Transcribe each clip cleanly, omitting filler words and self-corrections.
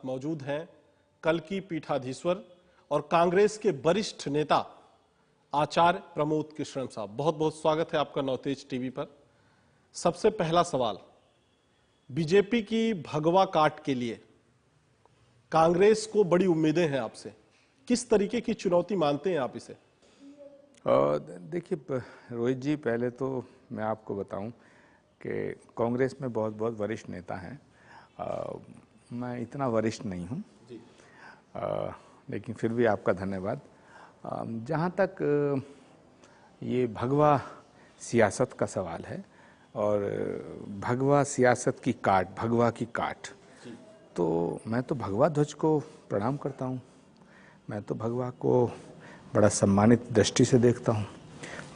मौजूद हैं कल की पीठाधीश्वर और कांग्रेस के वरिष्ठ नेता आचार्य प्रमोद कृष्णन साहब। बहुत बहुत स्वागत है आपका नवतेज टीवी पर। सबसे पहला सवाल, बीजेपी की भगवा काट के लिए कांग्रेस को बड़ी उम्मीदें हैं आपसे, किस तरीके की चुनौती मानते हैं आप इसे? देखिए रोहित जी, पहले तो मैं आपको बताऊं कि कांग्रेस में बहुत बहुत वरिष्ठ नेता हैं। मैं इतना वरिष्ठ नहीं हूं, लेकिन फिर भी आपका धन्यवाद। जहां तक ये भगवा सियासत का सवाल है और भगवा सियासत की काट, भगवा की काट, तो मैं तो भगवा ध्वज को प्रणाम करता हूं। मैं तो भगवा को बड़ा सम्मानित दृष्टि से देखता हूँ।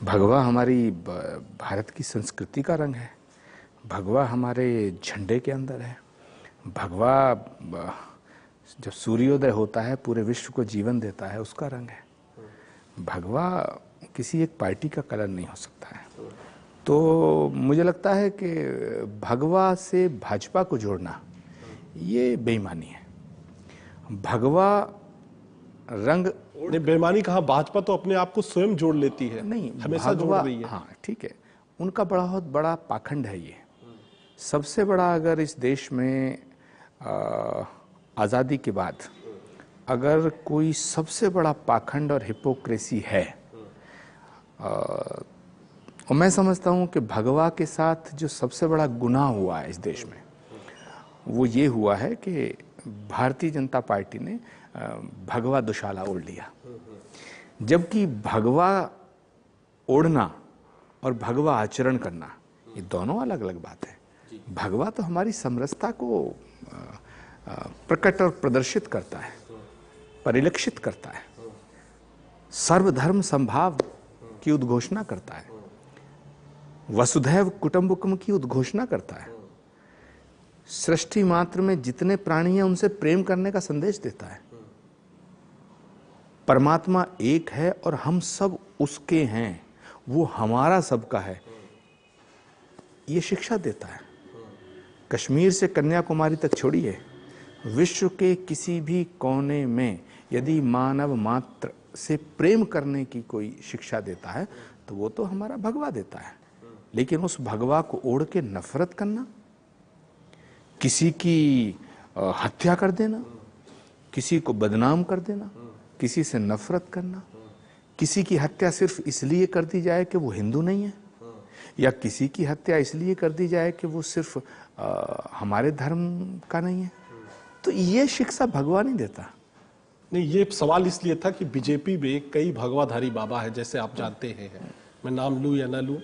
भगवा हमारी भारत की संस्कृति का रंग है। भगवा हमारे झंडे के अंदर है। भगवा जब सूर्योदय होता है पूरे विश्व को जीवन देता है, उसका रंग है। भगवा किसी एक पार्टी का कलर नहीं हो सकता है। तो मुझे लगता है कि भगवा से भाजपा को जोड़ना ये बेईमानी है। भगवा रंग बेईमानी कहा, भाजपा तो अपने आप को स्वयं जोड़ लेती है, नहीं, हमेशा जोड़ रही है। हाँ ठीक है, उनका बहुत बड़ा पाखंड है ये। सबसे बड़ा, अगर इस देश में आज़ादी के बाद अगर कोई सबसे बड़ा पाखंड और हिपोक्रेसी है, और मैं समझता हूँ कि भगवा के साथ जो सबसे बड़ा गुनाह हुआ है इस देश में, वो ये हुआ है कि भारतीय जनता पार्टी ने भगवा दुशाला ओढ़ लिया। जबकि भगवा ओढ़ना और भगवा आचरण करना ये दोनों अलग अलग बात है। भगवा तो हमारी समरसता को प्रकट और प्रदर्शित करता है, परिलक्षित करता है, सर्वधर्म संभाव की उद्घोषणा करता है, वसुधैव कुटुंबकम की उद्घोषणा करता है, सृष्टि मात्र में जितने प्राणी हैं उनसे प्रेम करने का संदेश देता है। परमात्मा एक है और हम सब उसके हैं, वो हमारा सबका है, ये शिक्षा देता है। कश्मीर से कन्याकुमारी तक छोड़िए, विश्व के किसी भी कोने में यदि मानव मात्र से प्रेम करने की कोई शिक्षा देता है तो वो तो हमारा भगवा देता है। लेकिन उस भगवा को ओढ़ के नफरत करना, किसी की हत्या कर देना, किसी को बदनाम कर देना, किसी से नफरत करना, किसी की हत्या सिर्फ इसलिए कर दी जाए कि वो हिंदू नहीं है, या किसी की हत्या इसलिए कर दी जाए कि वो सिर्फ हमारे धर्म का नहीं है, तो ये शिक्षा भगवा नहीं देता। नहीं, ये सवाल इसलिए था कि बीजेपी में कई भगवाधारी बाबा है, जैसे आप जानते हैं, मैं नाम लूं या ना लूं,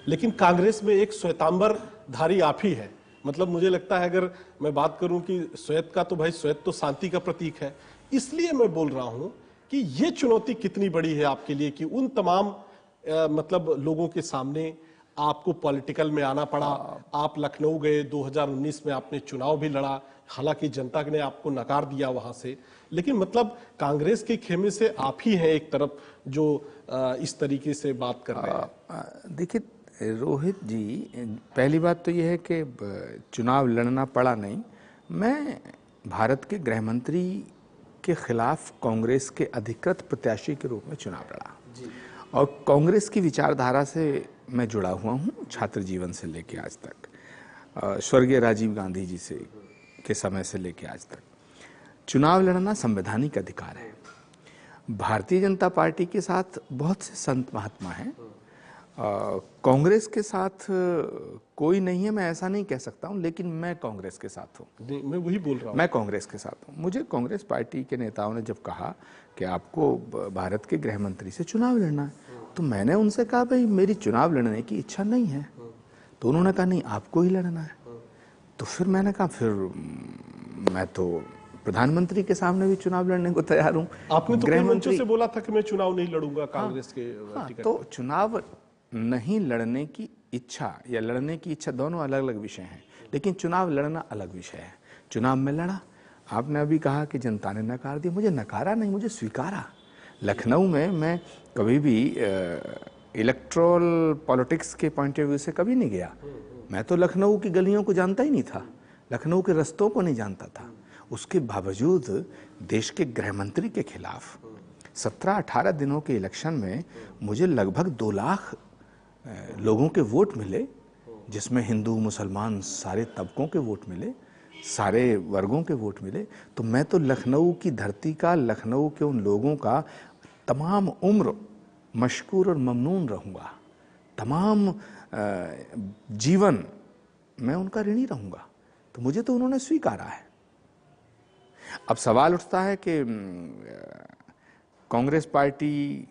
लेकिन कांग्रेस में एक श्वेतांबर धारी आप ही है। मतलब मुझे लगता है, अगर मैं बात करूं कि श्वेत का, तो भाई श्वेत तो शांति का प्रतीक है। इसलिए मैं बोल रहा हूं कि ये चुनौती कितनी बड़ी है आपके लिए कि उन तमाम मतलब लोगों के सामने आपको पॉलिटिकल में आना पड़ा। आप लखनऊ गए, 2019 में आपने चुनाव भी लड़ा, हालांकि जनता ने आपको नकार दिया वहां से, लेकिन मतलब कांग्रेस के खेमे से आप ही हैं एक तरफ जो इस तरीके से बात कर रहे हैं। देखिए रोहित जी, पहली बात तो यह है कि चुनाव लड़ना पड़ा नहीं। मैं भारत के गृह मंत्री के खिलाफ कांग्रेस के अधिकृत प्रत्याशी के रूप में चुनाव लड़ा और कांग्रेस की विचारधारा से मैं जुड़ा हुआ हूँ छात्र जीवन से लेके आज तक, स्वर्गीय राजीव गांधी जी से के समय से लेके आज तक। चुनाव लड़ना संवैधानिक अधिकार है। भारतीय जनता पार्टी के साथ बहुत से संत महात्मा हैं, कांग्रेस के साथ कोई नहीं है, मैं ऐसा नहीं कह सकता हूं, लेकिन मैं कांग्रेस के साथ हूं। मैं वही बोल रहा हूं, मैं कांग्रेस के साथ हूं। मुझे कांग्रेस पार्टी के नेताओं ने जब कहा कि आपको भारत के गृह मंत्री से चुनाव लड़ना है, तो मैंने उनसे कहा भाई मेरी चुनाव लड़ने की इच्छा नहीं है। तो उन्होंने कहा नहीं, आपको ही लड़ना है। तो फिर मैंने कहा फिर मैं तो प्रधानमंत्री के सामने भी चुनाव लड़ने को तैयार हूं। आपने तो गृह मंत्री से बोला था कि मैं चुनाव नहीं लड़ूंगा कांग्रेस के टिकट। तो चुनाव नहीं लड़ने की इच्छा या लड़ने की इच्छा दोनों अलग अलग विषय हैं, लेकिन चुनाव लड़ना अलग विषय है। चुनाव में लड़ा, आपने अभी कहा कि जनता ने नकार दिया, मुझे नकारा नहीं, मुझे स्वीकारा। लखनऊ में मैं कभी भी इलेक्ट्रोल पॉलिटिक्स के पॉइंट ऑफ व्यू से कभी नहीं गया। मैं तो लखनऊ की गलियों को जानता ही नहीं था, लखनऊ के रास्तों को नहीं जानता था। उसके बावजूद देश के गृह मंत्री के खिलाफ 17-18 दिनों के इलेक्शन में मुझे लगभग 2 लाख लोगों के वोट मिले, जिसमें हिंदू मुसलमान सारे तबकों के वोट मिले, सारे वर्गों के वोट मिले। तो मैं तो लखनऊ की धरती का, लखनऊ के उन लोगों का तमाम उम्र मशकूर और ममनून रहूँगा, तमाम जीवन मैं उनका ऋणी रहूँगा। तो मुझे तो उन्होंने स्वीकारा है। अब सवाल उठता है कि कांग्रेस पार्टी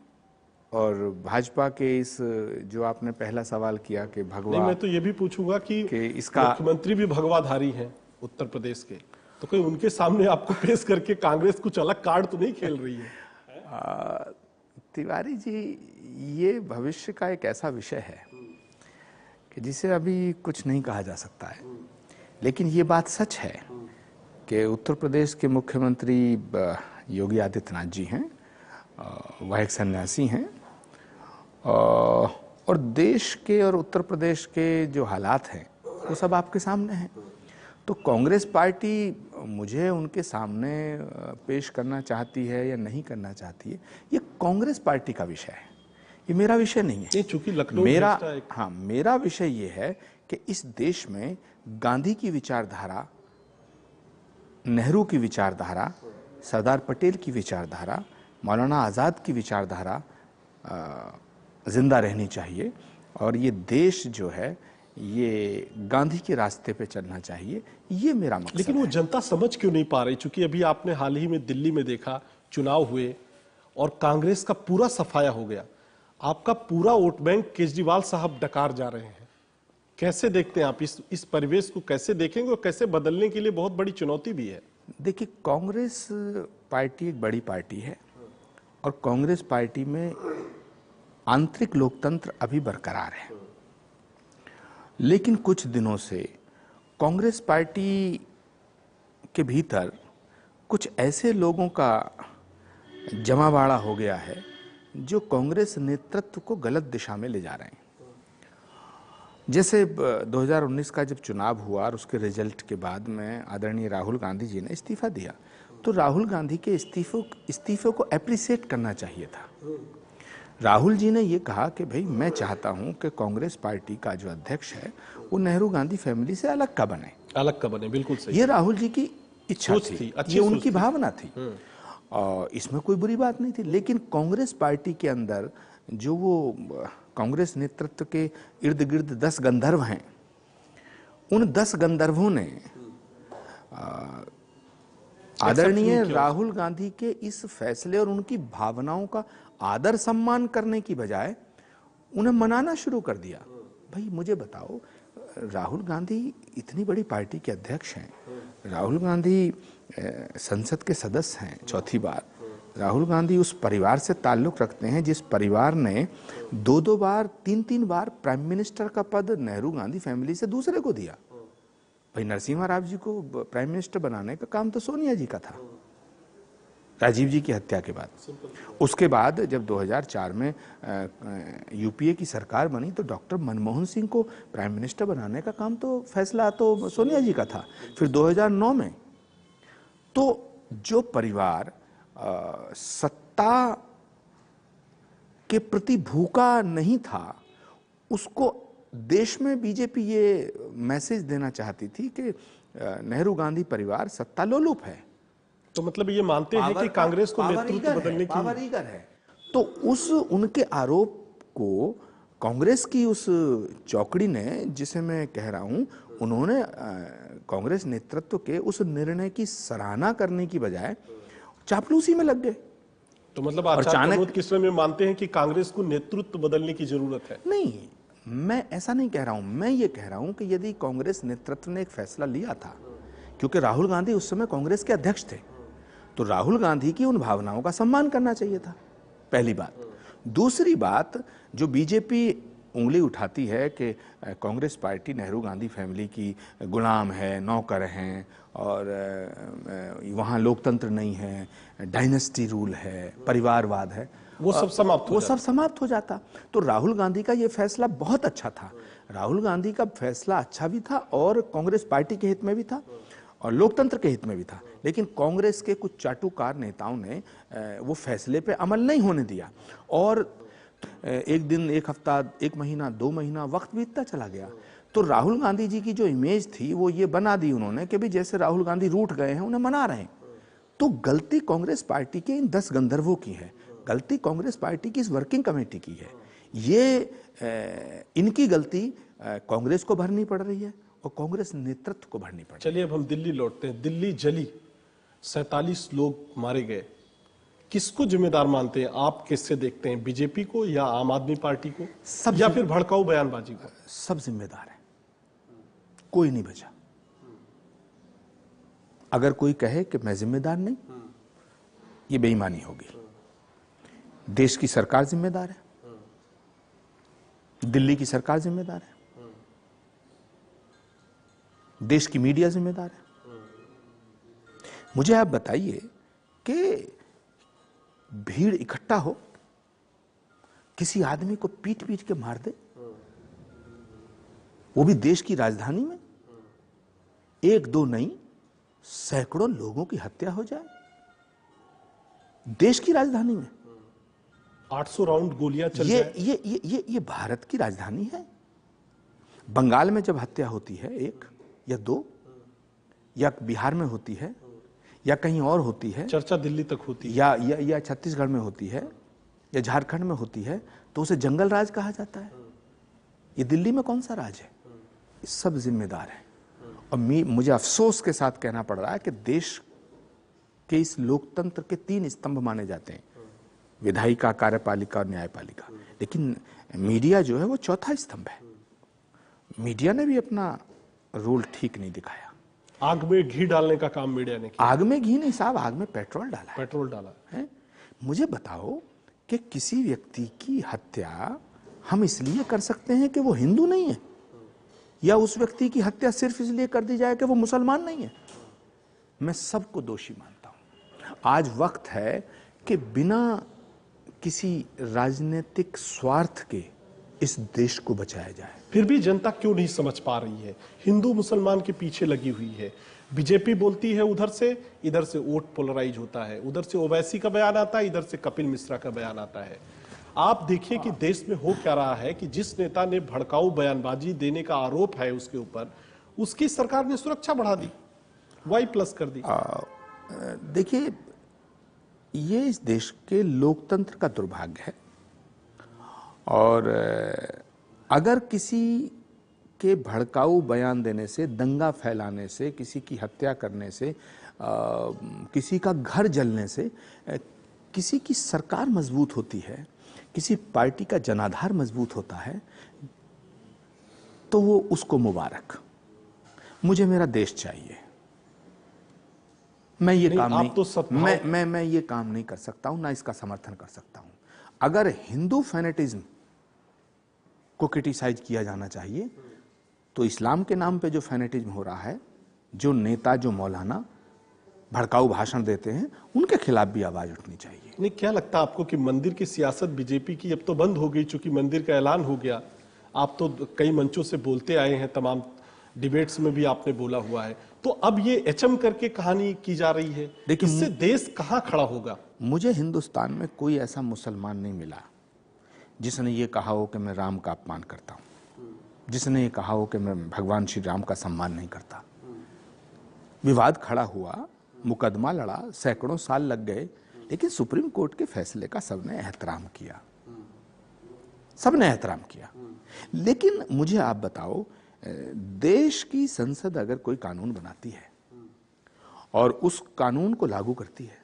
और भाजपा के इस, जो आपने पहला सवाल किया कि भगवा, नहीं, मैं तो ये भी पूछूंगा कि इसका मुख्यमंत्री भी भगवाधारी हैं उत्तर प्रदेश के, तो कोई उनके सामने आपको पेश करके कांग्रेस कुछ अलग कार्ड तो नहीं खेल रही है? तिवारी जी, ये भविष्य का एक ऐसा विषय है कि जिसे अभी कुछ नहीं कहा जा सकता है, लेकिन ये बात सच है कि उत्तर प्रदेश के मुख्यमंत्री योगी आदित्यनाथ जी हैं, वह एक सन्यासी हैं, और देश के और उत्तर प्रदेश के जो हालात हैं वो सब आपके सामने हैं। तो कांग्रेस पार्टी मुझे उनके सामने पेश करना चाहती है या नहीं करना चाहती है, ये कांग्रेस पार्टी का विषय है, ये मेरा विषय नहीं है। चूंकि लखनऊ मेरा विषय ये है कि इस देश में गांधी की विचारधारा, नेहरू की विचारधारा, सरदार पटेल की विचारधारा, मौलाना आज़ाद की विचारधारा जिंदा रहनी चाहिए, और ये देश जो है ये गांधी के रास्ते पे चलना चाहिए, ये मेरा मकसद लेकिन वो जनता समझ क्यों नहीं पा रही? चूंकि अभी आपने हाल ही में दिल्ली में देखा, चुनाव हुए और कांग्रेस का पूरा सफाया हो गया, आपका पूरा वोट बैंक केजरीवाल साहब डकार जा रहे हैं। कैसे देखते हैं आप इस परिवेश को? कैसे देखेंगे और कैसे बदलने के लिए बहुत बड़ी चुनौती भी है? देखिए, कांग्रेस पार्टी एक बड़ी पार्टी है और कांग्रेस पार्टी में आंतरिक लोकतंत्र अभी बरकरार है, लेकिन कुछ दिनों से कांग्रेस पार्टी के भीतर कुछ ऐसे लोगों का जमावाड़ा हो गया है जो कांग्रेस नेतृत्व को गलत दिशा में ले जा रहे हैं। जैसे 2019 का जब चुनाव हुआ और उसके रिजल्ट के बाद में आदरणीय राहुल गांधी जी ने इस्तीफा दिया, तो राहुल गांधी के इस्तीफे को एप्रिशिएट करना चाहिए था। राहुल जी ने ये कहा कि भाई, मैं चाहता हूं कि कांग्रेस पार्टी का जो अध्यक्ष है वो नेहरू गांधी फैमिली से अलग का बने। बिल्कुल सही। ये राहुल जी की इच्छा थी, ये उनकी भावना थी, और इसमें कोई बुरी बात नहीं थी। लेकिन कांग्रेस पार्टी के अंदर जो वो कांग्रेस नेतृत्व के इर्द गिर्द 10 गंधर्व हैं, उन 10 गंधर्वों ने आदरणीय राहुल गांधी के इस फैसले और उनकी भावनाओं का आदर सम्मान करने की बजाय उन्हें मनाना शुरू कर दिया। भाई मुझे बताओ, राहुल गांधी इतनी बड़ी पार्टी के अध्यक्ष हैं, राहुल गांधी संसद के सदस्य हैं 4थी बार, राहुल गांधी उस परिवार से ताल्लुक रखते हैं जिस परिवार ने 2-2 बार 3-3 बार प्राइम मिनिस्टर का पद नेहरू गांधी फैमिली से दूसरे को दिया। भाई नरसिम्हा राव जी को प्राइम मिनिस्टर बनाने का काम तो सोनिया जी का था, राजीव जी की हत्या के बाद। उसके बाद जब 2004 में यूपीए की सरकार बनी तो डॉक्टर मनमोहन सिंह को प्राइम मिनिस्टर बनाने का काम तो फैसला तो सोनिया जी का था। फिर 2009 में तो जो परिवार सत्ता के प्रति भूखा नहीं था, उसको देश में बीजेपी ये मैसेज देना चाहती थी कि नेहरू गांधी परिवार सत्ता लोलुप है। तो मतलब ये मानते हैं कि कांग्रेस को नेतृत्व बदलने की पावरीगर है। तो उस उनके आरोप को कांग्रेस की उस चौकड़ी ने, जिसे मैं कह रहा हूं, उन्होंने कांग्रेस नेतृत्व के उस निर्णय की सराहना करने की बजाय चापलूसी में लग गए। तो मतलब अचानक किस में मानते हैं कि कांग्रेस को नेतृत्व बदलने की जरूरत है? नहीं, मैं ऐसा नहीं कह रहा हूं। मैं ये कह रहा हूं कि यदि कांग्रेस नेतृत्व ने एक फैसला लिया था, क्योंकि राहुल गांधी उस समय कांग्रेस के अध्यक्ष थे, तो राहुल गांधी की उन भावनाओं का सम्मान करना चाहिए था, पहली बात। दूसरी बात, जो बीजेपी उंगली उठाती है कि कांग्रेस पार्टी नेहरू गांधी फैमिली की गुलाम है, नौकर हैं, और वहाँ लोकतंत्र नहीं है, डायनेस्टी रूल है, परिवारवाद है, वो सब समाप्त हो जाता। तो राहुल गांधी का ये फैसला बहुत अच्छा था। राहुल गांधी का फैसला अच्छा भी था और कांग्रेस पार्टी के हित में भी था। और लोकतंत्र के हित में भी था, लेकिन कांग्रेस के कुछ चाटुकार नेताओं ने वो फैसले पे अमल नहीं होने दिया और एक दिन, एक हफ्ता, एक महीना, 2 महीना वक्त बीतता चला गया। तो राहुल गांधी जी की जो इमेज थी वो ये बना दी उन्होंने कि भी जैसे राहुल गांधी रूठ गए हैं, उन्हें मना रहे हैं। तो गलती कांग्रेस पार्टी के इन 10 गंधर्वों की है, गलती कांग्रेस पार्टी की इस वर्किंग कमेटी की है। ये इनकी गलती कांग्रेस को भरनी पड़ रही है और कांग्रेस नेतृत्व को भरनी पड़ रही है। चलिए अब हम दिल्ली लौटते हैं। दिल्ली जली, 47 लोग मारे गए, किसको जिम्मेदार मानते हैं आप? किससे देखते हैं, बीजेपी को या आम आदमी पार्टी को, या फिर भड़काऊ बयानबाजी को? सब जिम्मेदार है, कोई नहीं बचा। अगर कोई कहे कि मैं जिम्मेदार नहीं, ये बेईमानी होगी। देश की सरकार जिम्मेदार है, दिल्ली की सरकार जिम्मेदार है, देश की मीडिया जिम्मेदार है। मुझे आप बताइए कि भीड़ इकट्ठा हो, किसी आदमी को पीट पीट के मार दे, वो भी देश की राजधानी में, 1-2 नहीं, सैकड़ों लोगों की हत्या हो जाए देश की राजधानी में। 800 राउंड गोलियां चल जाए। ये भारत की राजधानी है। बंगाल में जब हत्या होती है 1 या 2, या बिहार में होती है या कहीं और होती है, चर्चा दिल्ली तक होती है, या छत्तीसगढ़ में होती है या झारखंड में होती है, तो उसे जंगल राज कहा जाता है। ये दिल्ली में कौन सा राज है? सब जिम्मेदार है। और मुझे अफसोस के साथ कहना पड़ रहा है कि देश के इस लोकतंत्र के 3 स्तंभ माने जाते हैं, विधायिका, कार्यपालिका और न्यायपालिका, लेकिन मीडिया जो है वो 4था स्तंभ है। मीडिया ने भी अपना रोल ठीक नहीं दिखाया। आग में घी डालने का काम मीडिया ने किया। आग में घी नहीं साहब, आग में पेट्रोल डाला है। पेट्रोल डाला है। मुझे बताओ कि किसी व्यक्ति की हत्या हम इसलिए कर सकते हैं कि वो हिंदू नहीं है, या उस व्यक्ति की हत्या सिर्फ इसलिए कर दी जाए कि वो मुसलमान नहीं है? मैं सबको दोषी मानता हूं। आज वक्त है कि बिना किसी राजनीतिक स्वार्थ के इस देश को बचाया जाए। फिर भी जनता क्यों नहीं समझ पा रही है? हिंदू मुसलमान के पीछे लगी हुई है। बीजेपी बोलती है उधर से, इधर से वोट पोलराइज होता है, उधर से ओवैसी का बयान आता है, इधर से कपिल मिश्रा का बयान आता है। आप देखिए कि देश में हो क्या रहा है कि जिस नेता ने भड़काऊ बयानबाजी देने का आरोप है उसके ऊपर, उसकी सरकार ने सुरक्षा बढ़ा दी, Y+ कर दी। देखिए, ये इस देश के लोकतंत्र का दुर्भाग्य है। और अगर किसी के भड़काऊ बयान देने से, दंगा फैलाने से, किसी की हत्या करने से, किसी का घर जलने से किसी की सरकार मजबूत होती है, किसी पार्टी का जनाधार मजबूत होता है, तो वो उसको मुबारक। मुझे मेरा देश चाहिए। मैं ये काम नहीं, तो मैं ये काम नहीं कर सकता हूं, ना इसका समर्थन कर सकता हूं। अगर हिंदू फैनेटिज्म को क्रिटिसाइज किया जाना चाहिए, तो इस्लाम के नाम पे जो फैनेटिज्म हो रहा है, जो नेता, जो मौलाना भड़काऊ भाषण देते हैं, उनके खिलाफ भी आवाज उठनी चाहिए। नहीं, क्या लगता है आपको कि मंदिर की सियासत बीजेपी की अब तो बंद हो गई, चूंकि मंदिर का ऐलान हो गया। आप तो कई मंचों से बोलते आए हैं, तमाम डिबेट्स में भी आपने बोला हुआ है, तो अब ये एचएम करके कहानी की जा रही है। इससे देश कहां खड़ा होगा? मुझे हिंदुस्तान में कोई ऐसा मुसलमान नहीं मिला जिसने ये कहा हो कि मैं राम का अपमान करता हूं, जिसने ये कहा हो कि मैं भगवान श्री राम का सम्मान नहीं करता। विवाद खड़ा हुआ, मुकदमा लड़ा, सैकड़ों साल लग गए, लेकिन सुप्रीम कोर्ट के फैसले का सबने एहतराम किया, सबने एहतराम किया। लेकिन मुझे आप बताओ, देश की संसद अगर कोई कानून बनाती है और उस कानून को लागू करती है,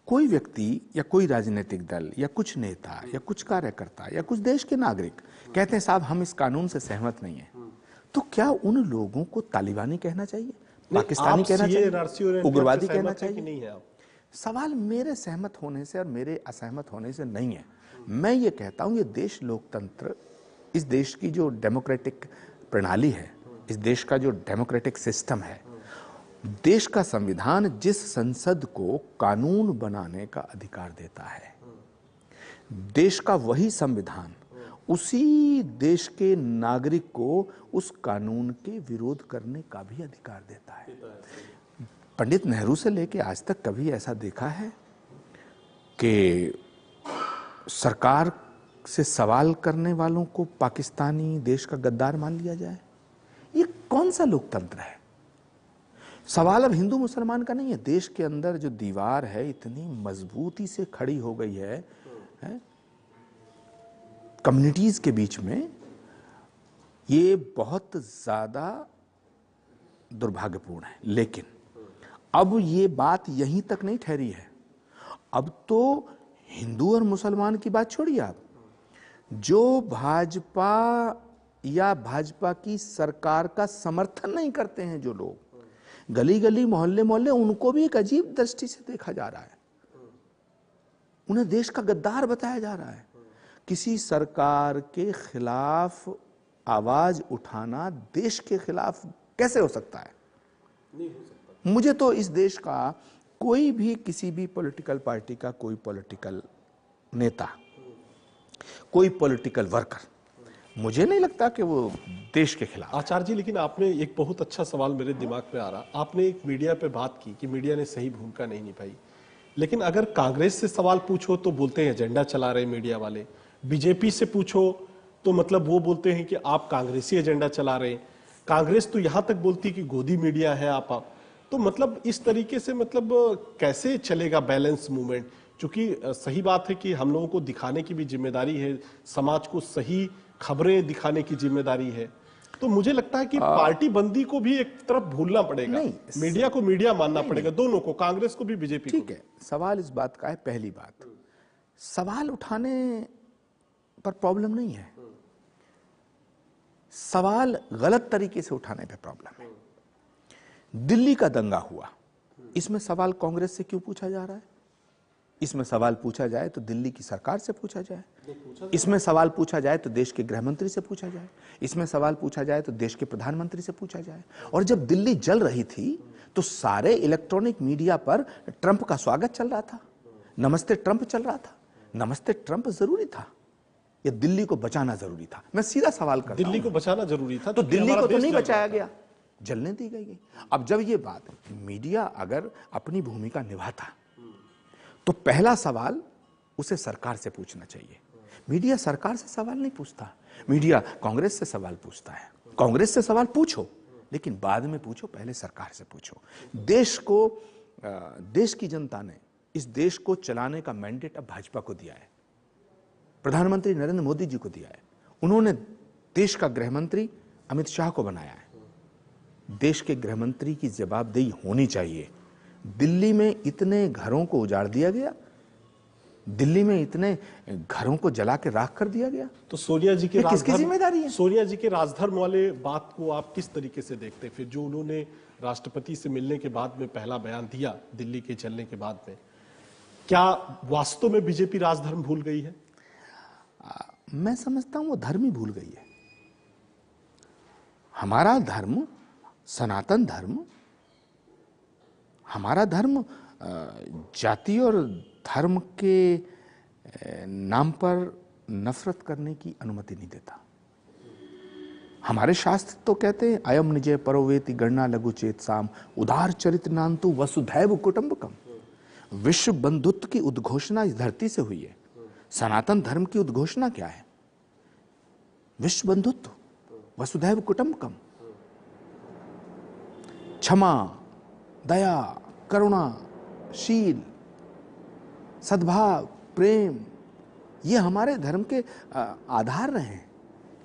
कोई व्यक्ति या कोई राजनीतिक दल या कुछ नेता या कुछ कार्यकर्ता या कुछ देश के नागरिक कहते हैं साहब हम इस कानून से सहमत नहीं है, तो क्या उन लोगों को तालिबानी कहना चाहिए, पाकिस्तानी कहना चाहिए, उग्रवादी कहना चाहिए? नहीं है। सवाल मेरे सहमत होने से और मेरे असहमत होने से नहीं है। मैं ये कहता हूं, ये देश लोकतंत्र, इस देश की जो डेमोक्रेटिक प्रणाली है, इस देश का जो डेमोक्रेटिक सिस्टम है, देश का संविधान जिस संसद को कानून बनाने का अधिकार देता है, देश का वही संविधान उसी देश के नागरिक को उस कानून के विरोध करने का भी अधिकार देता है। पंडित नेहरू से लेके आज तक कभी ऐसा देखा है कि सरकार से सवाल करने वालों को पाकिस्तानी देश का गद्दार मान लिया जाए? ये कौन सा लोकतंत्र है? सवाल अब हिंदू मुसलमान का नहीं है। देश के अंदर जो दीवार है इतनी मजबूती से खड़ी हो गई है कम्युनिटीज के बीच में, ये बहुत ज्यादा दुर्भाग्यपूर्ण है। लेकिन अब ये बात यहीं तक नहीं ठहरी है। अब तो हिंदू और मुसलमान की बात छोड़िए आप, जो भाजपा या भाजपा की सरकार का समर्थन नहीं करते हैं जो लोग, गली गली मोहल्ले मोहल्ले, उनको भी एक अजीब दृष्टि से देखा जा रहा है। उन्हें देश का गद्दार बताया जा रहा है। किसी सरकार के खिलाफ आवाज उठाना देश के खिलाफ कैसे हो सकता है? नहीं हो सकता। मुझे तो इस देश का कोई भी, किसी भी पॉलिटिकल पार्टी का कोई पॉलिटिकल नेता, कोई पॉलिटिकल वर्कर, मुझे नहीं लगता कि वो देश के खिलाफ। आचार्य जी, लेकिन आपने एक बहुत अच्छा सवाल मेरे दिमाग में आ रहा, आपने एक मीडिया पे बात की कि मीडिया ने सही भूमिका नहीं निभाई, लेकिन अगर कांग्रेस से सवाल पूछो तो बोलते हैं एजेंडा चला रहे मीडिया वाले, बीजेपी से पूछो तो मतलब वो बोलते हैं कि आप कांग्रेसी एजेंडा चला रहे हैं, कांग्रेस तो यहां तक बोलती कि गोदी मीडिया है आप। तो मतलब इस तरीके से मतलब कैसे चलेगा बैलेंस मूवमेंट? क्योंकि सही बात है कि हम लोगों को दिखाने की भी जिम्मेदारी है, समाज को सही खबरें दिखाने की जिम्मेदारी है। तो मुझे लगता है कि पार्टी बंदी को भी एक तरफ भूलना पड़ेगा, मीडिया को मीडिया मानना पड़ेगा, दोनों को, कांग्रेस को भी, बीजेपी को। ठीक है, सवाल इस बात का है, पहली बात, सवाल उठाने पर प्रॉब्लम नहीं है, सवाल गलत तरीके से उठाने पे प्रॉब्लम है। दिल्ली का दंगा हुआ, इसमें सवाल कांग्रेस से क्यों पूछा जा रहा है? इसमें सवाल पूछा जाए तो दिल्ली की सरकार से पूछा जाए, इसमें सवाल पूछा जाए तो देश के गृह मंत्री से पूछा जाए, इसमें सवाल पूछा जाए तो देश के प्रधानमंत्री से पूछा जाए। और जब दिल्ली जल रही थी तो सारे इलेक्ट्रॉनिक मीडिया पर ट्रंप का स्वागत चल रहा था, नमस्ते ट्रंप चल रहा था। नमस्ते ट्रंप जरूरी था या दिल्ली को बचाना जरूरी था? मैं सीधा सवाल करता हूं। दिल्ली को बचाना जरूरी था, तो दिल्ली को तो नहीं बचाया गया, जलने दी गई। अब जब ये बात, मीडिया अगर अपनी भूमिका निभाता तो पहला सवाल उसे सरकार से पूछना चाहिए। मीडिया सरकार से सवाल नहीं पूछता, मीडिया कांग्रेस से सवाल पूछता है। कांग्रेस से सवाल पूछो, लेकिन बाद में पूछो, पहले सरकार से पूछो। देश को, देश की जनता ने इस देश को चलाने का मैंडेट अब भाजपा को दिया है, प्रधानमंत्री नरेंद्र मोदी जी को दिया है। उन्होंने देश का गृहमंत्री अमित शाह को बनाया है। देश के गृहमंत्री की जवाबदेही होनी चाहिए। दिल्ली में इतने घरों को उजाड़ दिया गया, दिल्ली में इतने घरों को जला के राख कर दिया गया, तो सोनिया जी की किसकी जिम्मेदारी है? सोनिया जी के राजधर्म वाले बात को आप किस तरीके से देखते हैं? फिर जो उन्होंने राष्ट्रपति से मिलने के बाद में पहला बयान दिया दिल्ली के चलने के बाद में, क्या वास्तव में बीजेपी राजधर्म भूल गई है? मैं समझता हूं वो धर्म ही भूल गई है। हमारा धर्म, सनातन धर्म, हमारा धर्म जाति और धर्म के नाम पर नफरत करने की अनुमति नहीं देता। हमारे शास्त्र तो कहते हैं अयम निजय परोवेति गणना लघु चेत साम उदार चरित नान्तु वसुधैव कुटुंबकम। विश्व बंधुत्व की उद्घोषणा इस धरती से हुई है। सनातन धर्म की उद्घोषणा क्या है? विश्व बंधुत्व, वसुधैव कुटुंबकम, क्षमा, दया, करुणा, शील, सद्भाव, प्रेम, ये हमारे धर्म के आधार रहे हैं।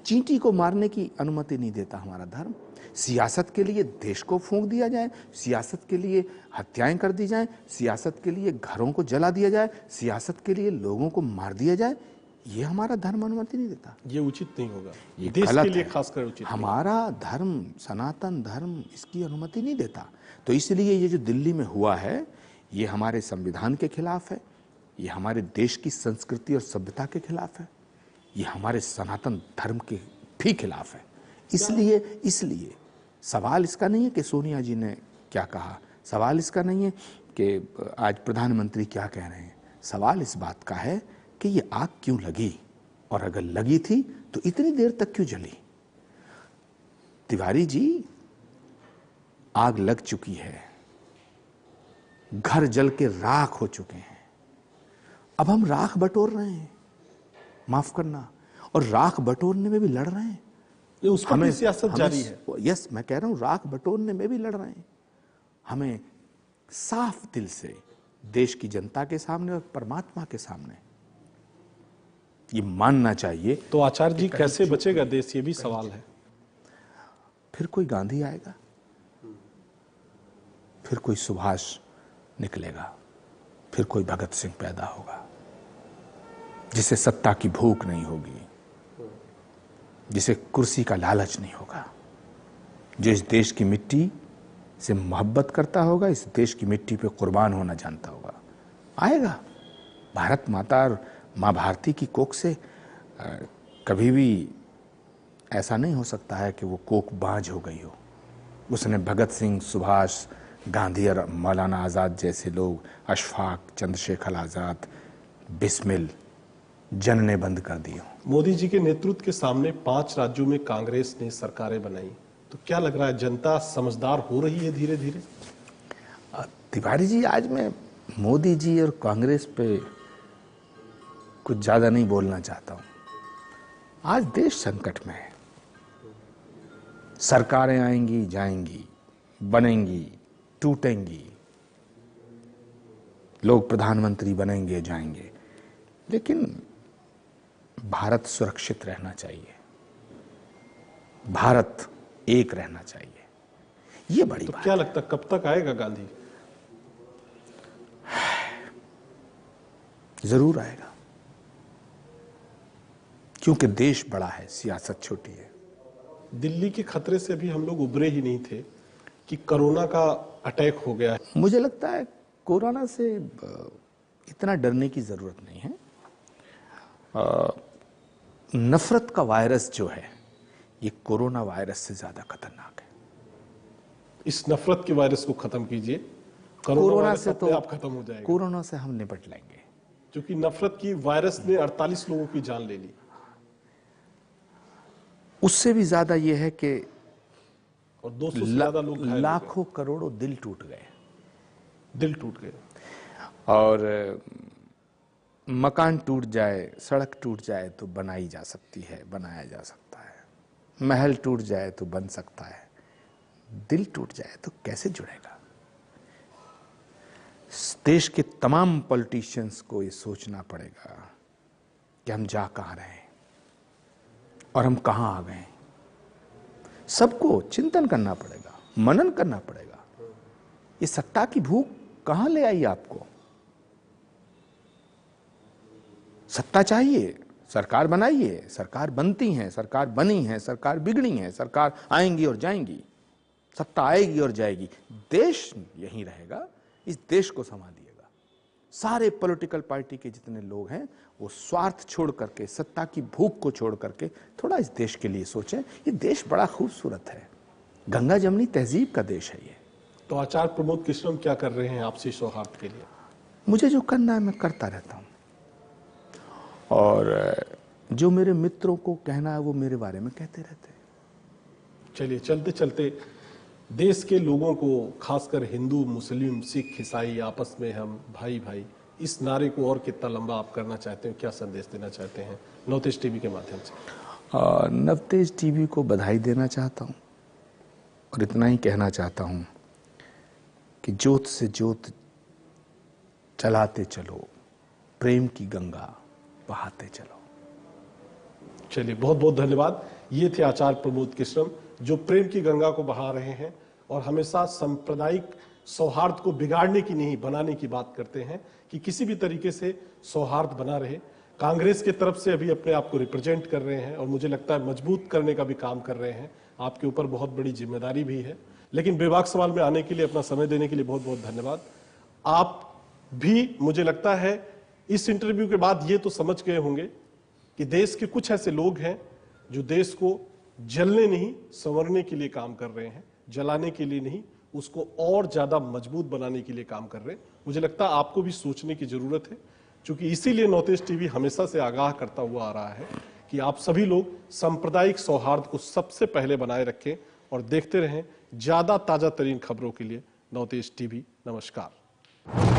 चींटी को मारने की अनुमति नहीं देता हमारा धर्म। सियासत के लिए देश को फूंक दिया जाए, सियासत के लिए हत्याएं कर दी जाएं, सियासत के लिए घरों को जला दिया जाए, सियासत के लिए लोगों को मार दिया जाए, ये हमारा धर्म अनुमति नहीं देता। ये उचित नहीं होगा, ये देश गलत के लिए है। खासकर उचित हमारा धर्म, सनातन धर्म इसकी अनुमति नहीं देता। तो इसलिए ये जो दिल्ली में हुआ है, ये हमारे संविधान के खिलाफ है, ये हमारे देश की संस्कृति और सभ्यता के खिलाफ है, ये हमारे सनातन धर्म के भी खिलाफ है। इसलिए सवाल इसका नहीं है कि सोनिया जी ने क्या कहा, सवाल इसका नहीं है कि आज प्रधानमंत्री क्या कह रहे हैं, सवाल इस बात का है कि ये आग क्यों लगी, और अगर लगी थी तो इतनी देर तक क्यों जली? तिवारी जी, आग लग चुकी है, घर जल के राख हो चुके हैं, अब हम राख बटोर रहे हैं, माफ करना, और राख बटोरने में भी लड़ रहे हैं। ये उस पर भी सियासत जारी है। यस, मैं कह रहा हूं राख बटोरने में भी लड़ रहे हैं। हमें साफ दिल से देश की जनता के सामने और परमात्मा के सामने ये मानना चाहिए। तो आचार्य जी, कैसे बचेगा देश, ये भी सवाल है। फिर कोई गांधी आएगा, फिर कोई सुभाष निकलेगा, फिर कोई भगत सिंह पैदा होगा, जिसे सत्ता की भूख नहीं होगी, जिसे कुर्सी का लालच नहीं होगा, जो इस देश की मिट्टी से मोहब्बत करता होगा, इस देश की मिट्टी पे कुर्बान होना जानता होगा। आएगा। भारत माता और माँ भारती की कोख से कभी भी ऐसा नहीं हो सकता है कि वो कोख बांझ हो गई हो। उसने भगत सिंह, सुभाष, गांधी और मौलाना आज़ाद जैसे लोग, अशफाक, चंद्रशेखर आज़ाद, बिस्मिल जनने बंद कर दी हो। मोदी जी के नेतृत्व के सामने 5 राज्यों में कांग्रेस ने सरकारें बनाई, तो क्या लग रहा है, जनता समझदार हो रही है धीरे धीरे? तिवारी जी, आज मैं मोदी जी और कांग्रेस पे कुछ ज्यादा नहीं बोलना चाहता हूं। आज देश संकट में है। सरकारें आएंगी, जाएंगी, बनेंगी, टूटेंगी, लोग प्रधानमंत्री बनेंगे, जाएंगे, लेकिन भारत सुरक्षित रहना चाहिए, भारत एक रहना चाहिए, ये बड़ी बात। क्या लगता, कब तक आएगा गांधी? जरूर आएगा, क्योंकि देश बड़ा है, सियासत छोटी है। दिल्ली के खतरे से अभी हम लोग उभरे ही नहीं थे कि कोरोना का अटैक हो गया है। मुझे लगता है कोरोना से इतना डरने की जरूरत नहीं है। नफरत का वायरस जो है, ये कोरोना वायरस से ज्यादा खतरनाक है। इस नफरत के वायरस को खत्म कीजिए, कोरोना से तो आप खत्म हो जाएगा। कोरोना से हम निपट लेंगे, क्योंकि नफरत की वायरस ने 48 लोगों की जान ले ली। उससे भी ज्यादा यह है कि और 200 से ज्यादा लोग घायल हो गए। लाखों करोड़ों दिल टूट गए, दिल टूट गए। और मकान टूट जाए, सड़क टूट जाए तो बनाई जा सकती है, बनाया जा सकता है, महल टूट जाए तो बन सकता है, दिल टूट जाए तो कैसे जुड़ेगा? देश के तमाम पॉलिटिशियंस को ये सोचना पड़ेगा कि हम जा कहां रहे हैं और हम कहां आ गए। सबको चिंतन करना पड़ेगा, मनन करना पड़ेगा। ये सत्ता की भूख कहां ले आई आपको? सत्ता चाहिए, सरकार बनाइए, सरकार बनती है, सरकार बनी है, सरकार बिगड़ी है, सरकार आएंगी और जाएंगी, सत्ता आएगी और जाएगी, देश यहीं रहेगा। इस देश को संभालिएगा। सारे पॉलिटिकल पार्टी के जितने लोग हैं वो स्वार्थ छोड़ करके, सत्ता की भूख को छोड़ करके थोड़ा इस देश के लिए सोचें। ये देश बड़ा खूबसूरत है, गंगा जमनी तहजीब का देश है ये। तो आचार्य प्रमोद कृष्णम क्या कर रहे हैं आपसी सौहार्द के लिए? मुझे जो करना है मैं करता रहता हूं, और जो मेरे मित्रों को कहना है वो मेरे बारे में कहते रहते हैं। चलिए, चलते चलते देश के लोगों को, खासकर हिंदू, मुस्लिम, सिख, ईसाई, आपस में हम भाई भाई, इस नारे को और कितना लंबा आप करना चाहते हैं? क्या संदेश देना चाहते हैं नवतेज टीवी के माध्यम से? नवतेज टीवी को बधाई देना चाहता हूं और इतना ही कहना चाहता हूं कि ज्योत से ज्योत चलाते चलो, प्रेम की गंगा बहाते चलो। चलिए, बहुत बहुत धन्यवाद। ये थे आचार्य प्रमोद कृष्णम, जो प्रेम की गंगा को बहा रहे हैं और हमेशा सांप्रदायिक सौहार्द को बिगाड़ने की नहीं, बनाने की बात करते हैं कि किसी भी तरीके से सौहार्द बना रहे। कांग्रेस की तरफ से अभी अपने आप को रिप्रेजेंट कर रहे हैं और मुझे लगता है मजबूत करने का भी काम कर रहे हैं। आपके ऊपर बहुत बड़ी जिम्मेदारी भी है। लेकिन बेबाक सवाल में आने के लिए, अपना समय देने के लिए बहुत बहुत धन्यवाद। आप भी, मुझे लगता है, इस इंटरव्यू के बाद ये तो समझ गए होंगे कि देश के कुछ ऐसे लोग हैं जो देश को जलने नहीं, संवरने के लिए काम कर रहे हैं, जलाने के लिए नहीं, उसको और ज्यादा मजबूत बनाने के लिए काम कर रहे हैं। मुझे लगता है आपको भी सोचने की जरूरत है। क्योंकि इसीलिए नॉर्थ ईस्ट टीवी हमेशा से आगाह करता हुआ आ रहा है कि आप सभी लोग सांप्रदायिक सौहार्द को सबसे पहले बनाए रखें और देखते रहें ज्यादा ताजा तरीन खबरों के लिए नॉर्थ ईस्ट टीवी। नमस्कार।